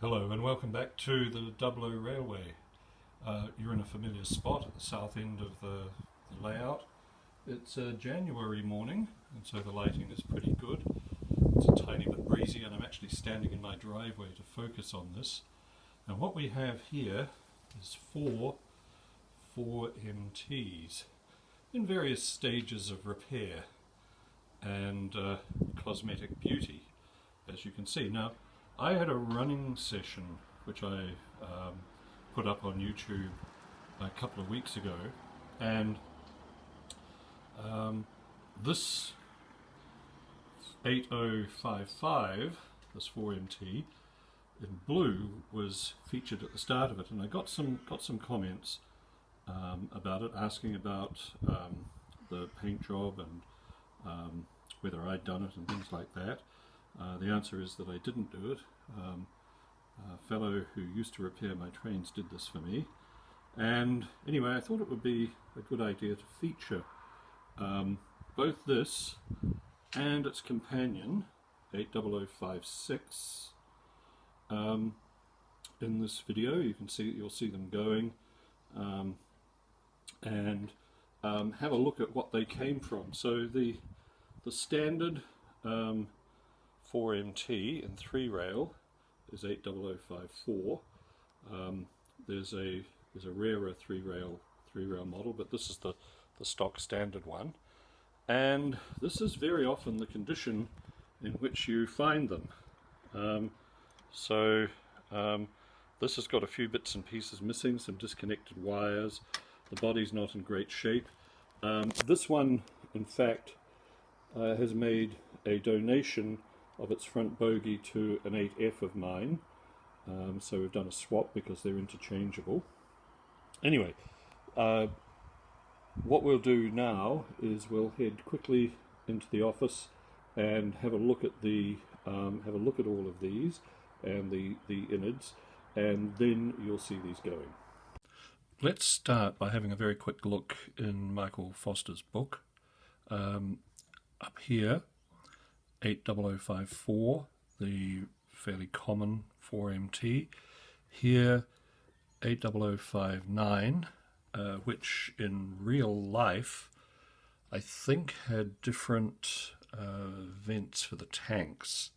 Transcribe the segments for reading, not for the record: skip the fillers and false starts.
Hello and welcome back to the Double O Railway. You're in a familiar spot at the south end of the layout. It's a January morning and so the lighting is pretty good. It's a tiny bit breezy and I'm actually standing in my driveway to focus on this. And what we have here is four 4MTs in various stages of repair and cosmetic beauty, as you can see. Now, I had a running session which I put up on YouTube a couple of weeks ago, and this 8055, this 4MT in blue, was featured at the start of it, and I got some comments about it, asking about the paint job and whether I'd done it and things like that. The answer is that I didn't do it. A fellow who used to repair my trains did this for me, and anyway I thought it would be a good idea to feature both this and its companion 80056 in this video. You'll see them going, and have a look at what they came from. So the standard 4MT in 3-rail is 80054. There's a rarer 3-rail model, but this is the stock standard one, and this is very often the condition in which you find them. This has got a few bits and pieces missing, some disconnected wires, the body's not in great shape. This one, in fact, has made a donation of its front bogie to an 8F of mine, so we've done a swap because they're interchangeable. Anyway, what we'll do now is we'll head quickly into the office and have a look at all of these and the innards, and then you'll see these going. Let's start by having a very quick look in Michael Foster's book. Up here, 80054, the fairly common 4MT. Here, 80059, which in real life I think had different vents for the tanks.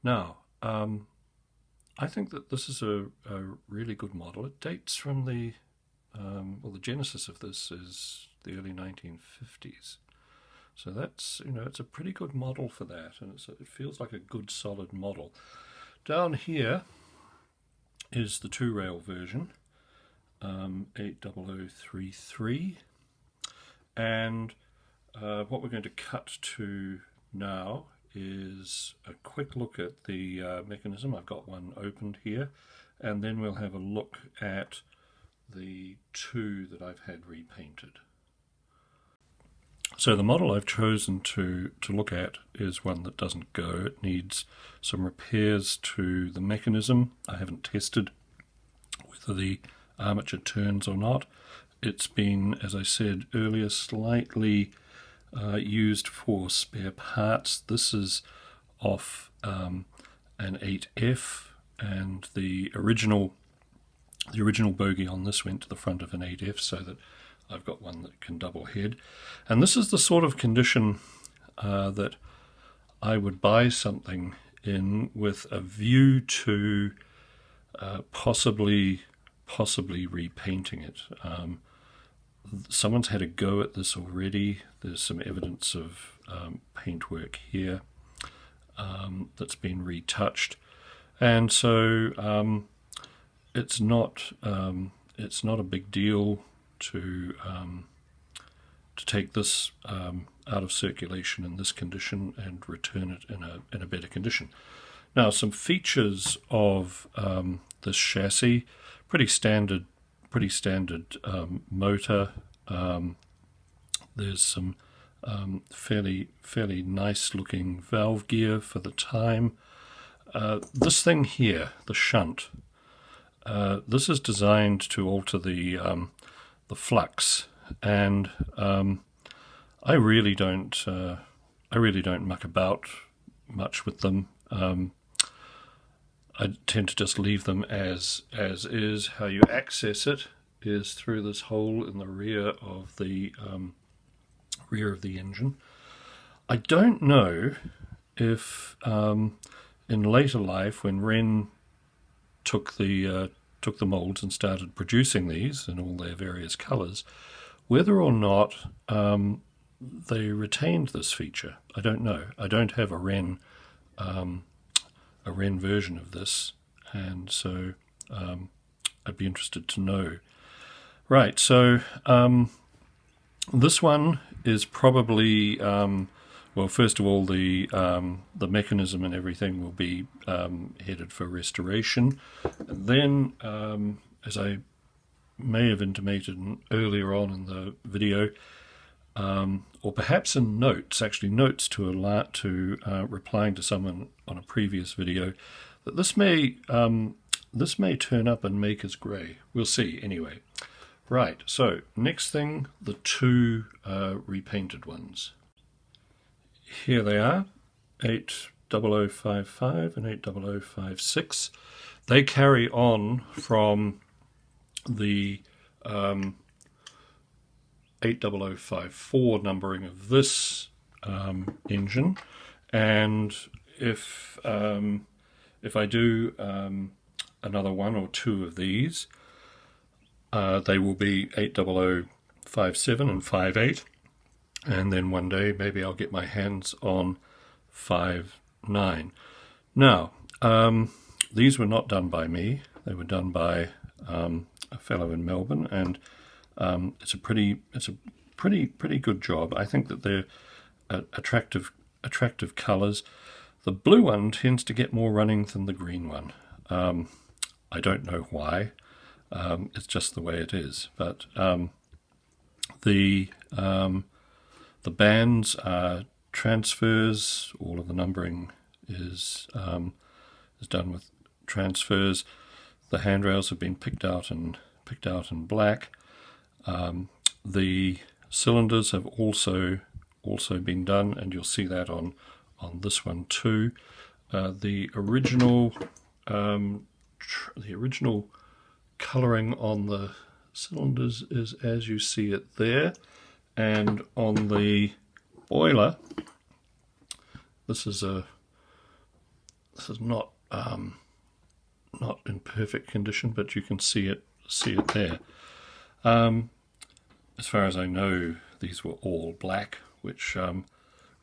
Now, I think that this is a really good model. It dates from the genesis of this is the early 1950s. So that's, it's a pretty good model for that, and it feels like a good solid model. Down here is the 2-rail version, 80033, and what we're going to cut to now is a quick look at the mechanism. I've got one opened here, and then we'll have a look at the two that I've had repainted. So the model I've chosen to look at is one that doesn't go. It needs some repairs to the mechanism. I haven't tested whether the armature turns or not. It's been, as I said earlier, slightly used for spare parts. This is off an 8F, and the original bogie on this went to the front of an 8F, so that I've got one that can double head. And this is the sort of condition that I would buy something in with a view to possibly repainting it. Someone's had a go at this already. There's some evidence of paintwork here that's been retouched, and so it's not a big deal to take this out of circulation in this condition and return it in a better condition. Now, some features of this chassis: pretty standard motor. There's some fairly nice looking valve gear for the time. This thing here, the shunt, this is designed to alter the flux, and I really don't muck about much with them. I tend to just leave them as is. How you access it is through this hole in the rear of the engine. I don't know if in later life, when Wren took the molds and started producing these in all their various colours, whether or not they retained this feature. I don't know. I don't have a Wren version of this, and so I'd be interested to know. Right, so this one is probably well, first of all, the mechanism and everything will be headed for restoration. And then, as I may have intimated earlier on in the video, or perhaps in notes, actually notes to replying to someone on a previous video, that this may turn up and make us grey. We'll see anyway. Right, so next thing, the two repainted ones. Here they are, 80055 and 80056. They carry on from the 80054 numbering of this engine, and if I do another one or two of these, they will be 80057 and 58. And then one day maybe I'll get my hands on 59. Now, these were not done by me. They were done by a fellow in Melbourne, and it's a pretty good job. I think that they're attractive colours. The blue one tends to get more running than the green one. I don't know why. It's just the way it is. But the bands are transfers. All of the numbering is done with transfers. The handrails have been picked out in black. The cylinders have also been done, and you'll see that on this one too. The original colouring on the cylinders is as you see it there. And on the boiler, this is not in perfect condition, but you can see it there. As far as I know, these were all black, which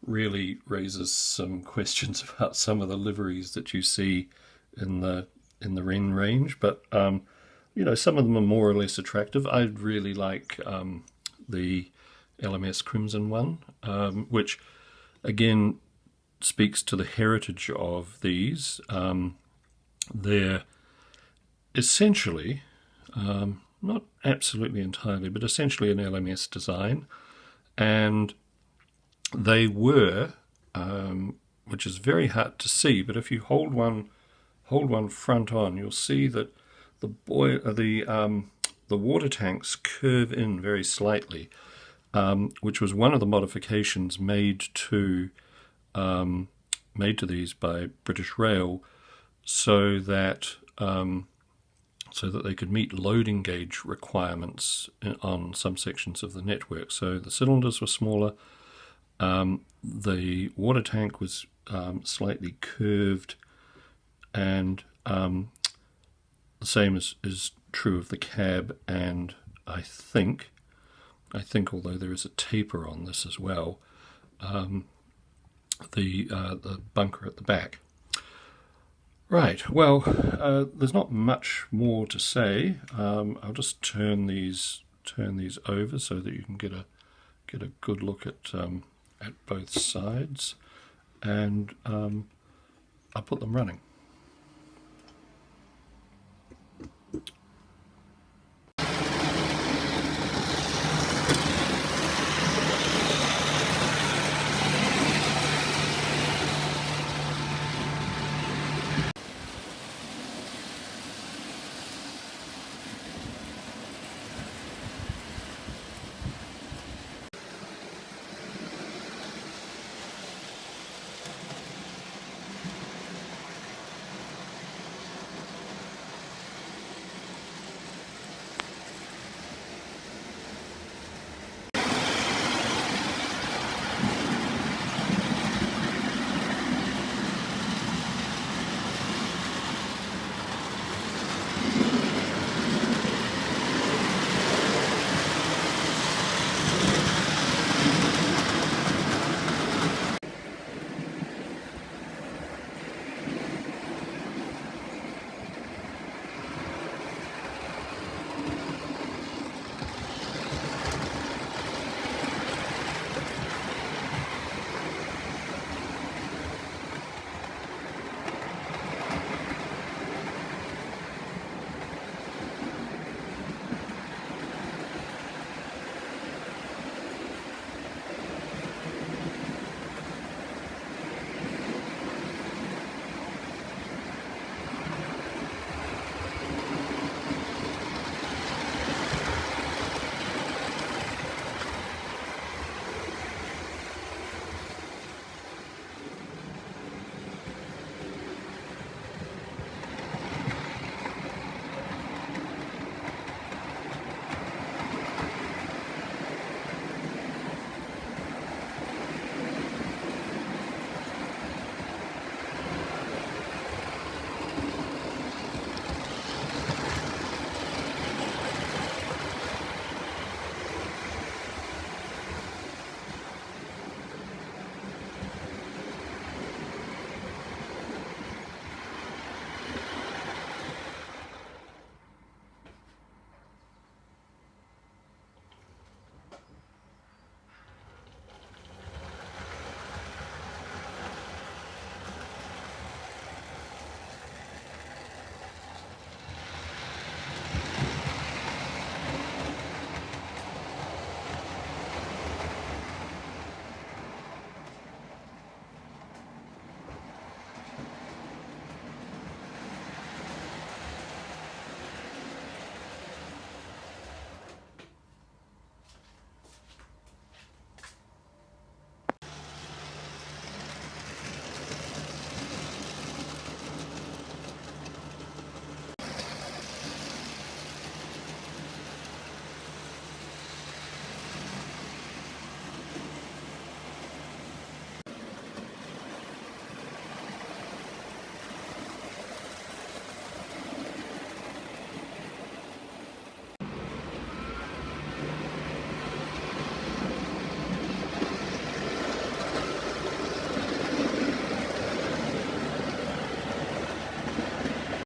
really raises some questions about some of the liveries that you see in the Wren range. But some of them are more or less attractive. I'd really like the LMS Crimson one, which again speaks to the heritage of these. They're essentially, not absolutely entirely, but essentially an LMS design, and they were, which is very hard to see, but if you hold one front on, you'll see that the water tanks curve in very slightly. Which was one of the modifications made to these by British Rail, so that they could meet loading gauge requirements on some sections of the network. So the cylinders were smaller. The water tank was slightly curved, and the same is true of the cab, and I think, although there is a taper on this as well, the bunker at the back. Right, well, there's not much more to say. I'll just turn these over so that you can get a good look at both sides, and I'll put them running.